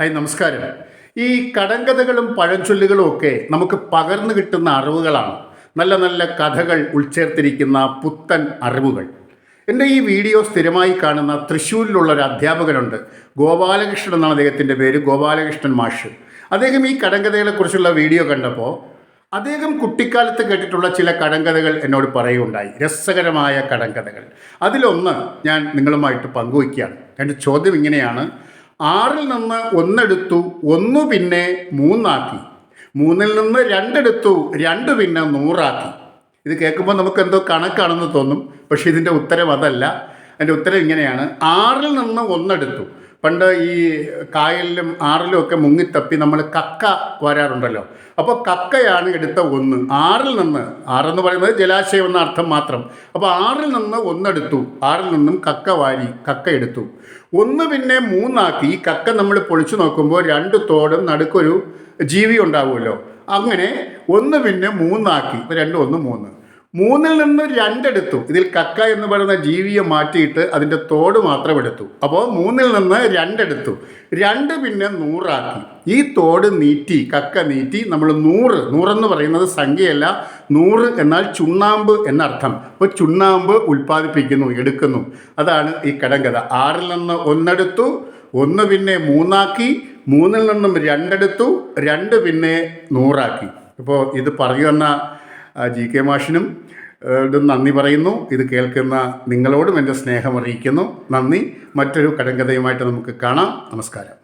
Hi നമസ്കാരം. ഈ കടങ്കഥകളും പഴഞ്ചൊല്ലുകളും ഒക്കെ നമുക്ക് പകർന്നു കിട്ടുന്ന അറിവുകളാണ്. നല്ല നല്ല കഥകൾ ഉൾച്ചേർത്തിരിക്കുന്ന പുത്തൻ അറിവുകൾ. എൻ്റെ ഈ വീഡിയോ സ്ഥിരമായി കാണുന്ന തൃശ്ശൂരിലുള്ള ഒരു അധ്യാപകനുണ്ട്. ഗോപാലകൃഷ്ണൻ എന്നാണ് അദ്ദേഹത്തിൻ്റെ പേര്, ഗോപാലകൃഷ്ണൻ മാഷ്. അദ്ദേഹം ഈ കടങ്കഥകളെക്കുറിച്ചുള്ള വീഡിയോ കണ്ടപ്പോൾ അദ്ദേഹം കുട്ടിക്കാലത്ത് കേട്ടിട്ടുള്ള ചില കടങ്കഥകൾ എന്നോട് പറയുകയുണ്ടായി. രസകരമായ കടങ്കഥകൾ. അതിലൊന്ന് ഞാൻ നിങ്ങളുമായിട്ട് പങ്കുവയ്ക്കുകയാണ്. എൻ്റെ ചോദ്യം ഇങ്ങനെയാണ്: 6 നിന്ന് 1 എടുത്തു, 1 പിന്നെ 3 ആക്കി. 3 നിന്ന് 2 എടുത്തു, 2 പിന്നെ 100 ആക്കി. ഇത് കേൾക്കുമ്പോൾ നമുക്ക് എന്തോ കണക്കാണെന്ന് തോന്നും, പക്ഷേ ഇതിൻ്റെ ഉത്തരം അതല്ല. അതിൻ്റെ ഉത്തരം ഇങ്ങനെയാണ്: 6 നിന്ന് 1 എടുത്തു. പണ്ട് ഈ കായലിലും ആറിലും ഒക്കെ മുങ്ങിത്തപ്പി നമ്മൾ കക്ക വരാറുണ്ടല്ലോ. അപ്പോൾ കക്കയാണ് എടുത്ത 1. 6 നിന്ന്, 6 എന്ന് പറയുന്നത് ജലാശയം എന്ന അർത്ഥം മാത്രം. അപ്പോൾ 6 നിന്ന് 1 എടുത്തു, 6 നിന്നും കക്ക വാരി, കക്ക എടുത്തു. 1 പിന്നെ 3 ആക്കി. ഈ കക്ക നമ്മൾ പൊളിച്ചു നോക്കുമ്പോൾ 2 തോടും നടുക്കൊരു ജീവി ഉണ്ടാവുമല്ലോ. അങ്ങനെ 1 പിന്നെ 3 ആക്കി. 2 1 3. 3 നിന്ന് 2 എടുത്തു. ഇതിൽ കക്ക എന്ന് പറയുന്ന ജീവിയെ മാറ്റിയിട്ട് അതിൻ്റെ തോട് മാത്രം എടുത്തു. അപ്പോൾ 3 നിന്ന് 2 എടുത്തു, 2 പിന്നെ 100 ആക്കി. ഈ തോട് നീറ്റി, കക്ക നീറ്റി നമ്മൾ 100 എന്ന് പറയുന്നത് സംഖ്യയല്ല, 100 എന്നാൽ ചുണ്ണാമ്പ് എന്നർത്ഥം. അപ്പോൾ ചുണ്ണാമ്പ് ഉൽപ്പാദിപ്പിക്കുന്നു, എടുക്കുന്നു. അതാണ് ഈ കടങ്കഥ. 6 നിന്ന് 1 എടുത്തു, 1 പിന്നെ 3 ആക്കി. 3 നിന്നും 2 എടുത്തു, 2 പിന്നെ 100 ആക്കി. ഇപ്പോൾ ഇത് പറയുന്ന GK മാഷിനും നന്ദി പറയുന്നു. ഇത് കേൾക്കുന്ന നിങ്ങളോടും എൻ്റെ സ്നേഹം അറിയിക്കുന്നു. നന്ദി. മറ്റൊരു കടങ്കഥയുമായിട്ട് നമുക്ക് കാണാം. നമസ്കാരം.